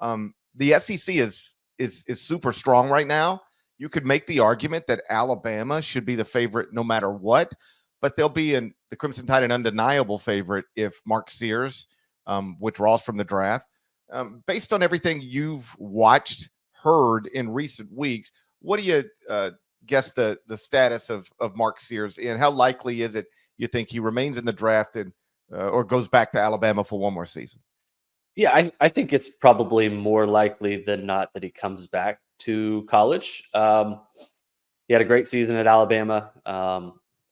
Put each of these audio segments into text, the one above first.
The SEC is super strong right now. You could make the argument that Alabama should be the favorite no matter what, but they'll be in the Crimson Tide an undeniable favorite if Mark Sears withdraws from the draft. Based on everything you've watched, heard in recent weeks, what do you guess the status of Mark Sears, and how likely is it you think he remains in the draft and or goes back to Alabama for one more season? Yeah, I think it's probably more likely than not that he comes back to college. He had a great season at Alabama.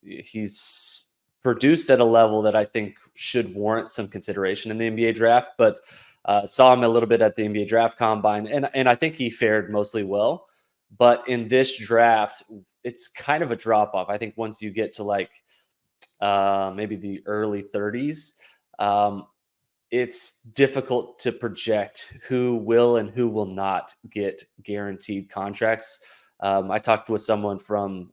He's produced at a level that I think should warrant some consideration in the NBA draft, but saw him a little bit at the NBA draft combine, and I think he fared mostly well. But in this draft, it's kind of a drop off. I think once you get to like maybe the early 30s, it's difficult to project who will and who will not get guaranteed contracts. I talked with someone from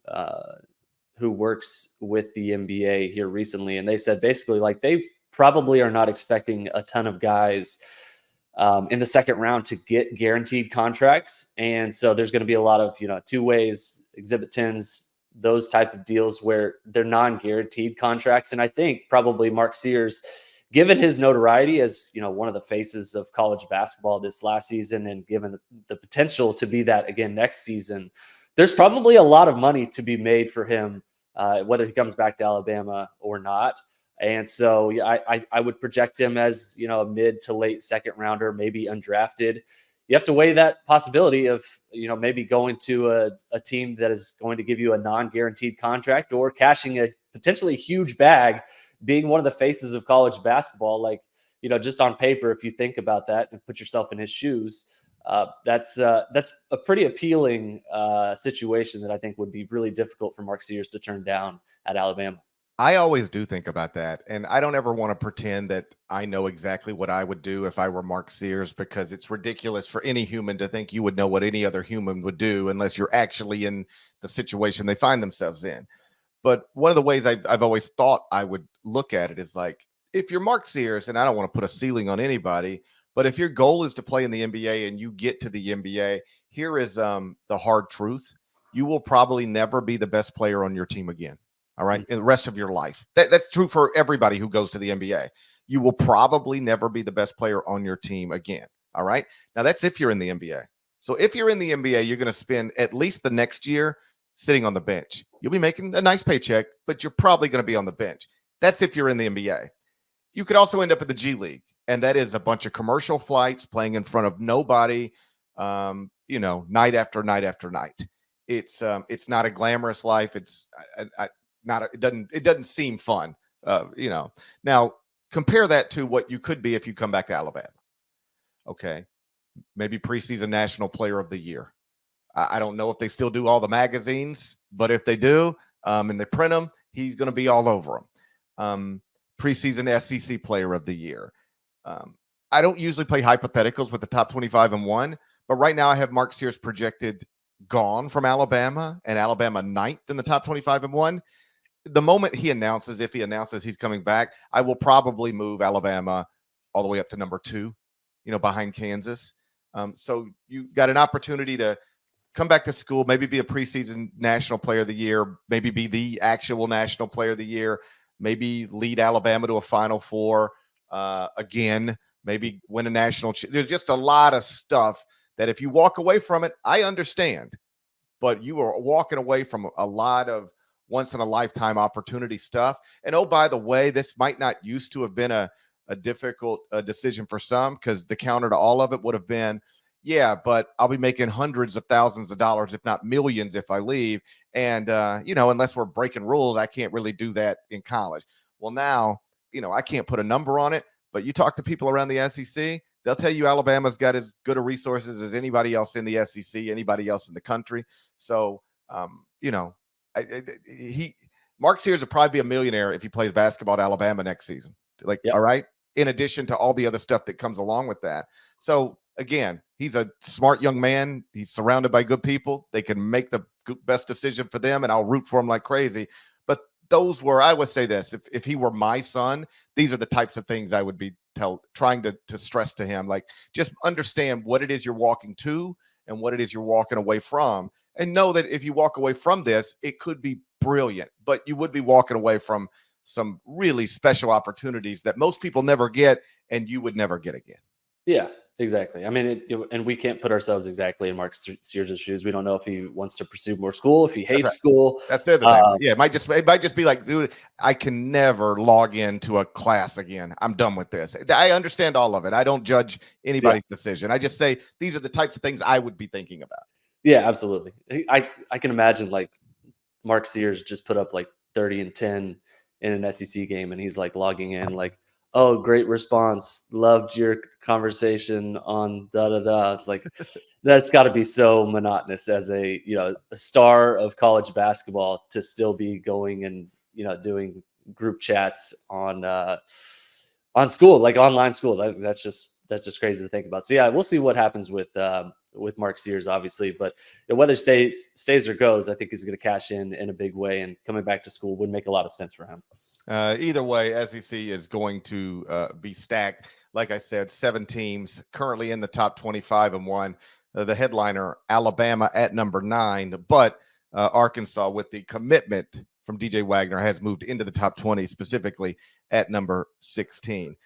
who works with the NBA here recently, and they said basically like they probably are not expecting a ton of guys in the second round to get guaranteed contracts. And so there's going to be a lot of, two ways, exhibit 10s, those type of deals where they're non-guaranteed contracts. And I think probably Mark Sears, given his notoriety as, one of the faces of college basketball this last season, and given the potential to be that again next season, there's probably a lot of money to be made for him, whether he comes back to Alabama or not. And so I would project him as, a mid to late second rounder, maybe undrafted. You have to weigh that possibility of, maybe going to a team that is going to give you a non-guaranteed contract, or cashing a potentially huge bag, being one of the faces of college basketball. Like, just on paper, if you think about that and put yourself in his shoes, that's a pretty appealing situation that I think would be really difficult for Mark Sears to turn down at Alabama. I always do think about that. And I don't ever want to pretend that I know exactly what I would do if I were Mark Sears, because it's ridiculous for any human to think you would know what any other human would do unless you're actually in the situation they find themselves in. But one of the ways I've always thought I would look at it is like, if you're Mark Sears, and I don't want to put a ceiling on anybody, but if your goal is to play in the NBA and you get to the NBA, here is the hard truth. You will probably never be the best player on your team again. All right. In the rest of your life. That's true for everybody who goes to the NBA. You will probably never be the best player on your team again. All right. Now that's if you're in the NBA. So if you're in the NBA, you're going to spend at least the next year sitting on the bench. You'll be making a nice paycheck, but you're probably going to be on the bench. That's if you're in the NBA. You could also end up in the G League, and that is a bunch of commercial flights, playing in front of nobody, night after night after night. It's not a glamorous life. It's it doesn't seem fun. Now compare that to what you could be if you come back to Alabama. Okay. Maybe preseason national player of the year. I don't know if they still do all the magazines, but if they do, and they print them, he's going to be all over them. Preseason SEC player of the year. I don't usually play hypotheticals with the top 25 and 1, but right now I have Mark Sears projected gone from Alabama, and Alabama 9th in the top 25 and 1. The moment he announces, if he announces he's coming back, I will probably move Alabama all the way up to number 2, behind Kansas. So you've got an opportunity to come back to school, maybe be a preseason national player of the year, maybe be the actual national player of the year, maybe lead Alabama to a Final Four again, maybe win a national. There's just a lot of stuff that if you walk away from it, I understand, but you are walking away from a lot of once in a lifetime opportunity stuff. And oh, by the way, this might not used to have been a difficult decision for some, because the counter to all of it would have been, yeah, but I'll be making hundreds of thousands of dollars, if not millions, if I leave. And, unless we're breaking rules, I can't really do that in college. Well, now, I can't put a number on it, but you talk to people around the SEC, they'll tell you Alabama's got as good of resources as anybody else in the SEC, anybody else in the country. So, Mark Sears will probably be a millionaire if he plays basketball at Alabama next season. Yep. All right. In addition to all the other stuff that comes along with that. So again, he's a smart young man. He's surrounded by good people. They can make the best decision for them, and I'll root for him like crazy. But I would say this, if he were my son, these are the types of things I would be trying to stress to him, like, just understand what it is you're walking to and what it is you're walking away from, and know that if you walk away from this, it could be brilliant, but you would be walking away from some really special opportunities that most people never get and you would never get again. Yeah, exactly. I mean, and we can't put ourselves exactly in Mark Sears' shoes. We don't know if he wants to pursue more school, if he That's hates right. school. That's the other thing. Yeah, it might just be like, dude, I can never log into a class again. I'm done with this. I understand all of it. I don't judge Yeah, anybody's decision. I just say these are the types of things I would be thinking about. yeah, absolutely. I can imagine like Mark Sears just put up like 30 and 10 in an SEC game, and he's like logging in, like, oh, great response. Loved your conversation on da da da. It's like that's got to be so monotonous as a star of college basketball to still be going and doing group chats on school, like online school. That's just crazy to think about. So yeah, we'll see what happens with Mark Sears, obviously, but whether stays or goes, I think he's going to cash in a big way, and coming back to school would make a lot of sense for him. Either way, SEC is going to be stacked. Like I said, 7 teams currently in the top 25 and one. The headliner, Alabama at number 9, but Arkansas, with the commitment from DJ Wagner, has moved into the top 20, specifically at number 16.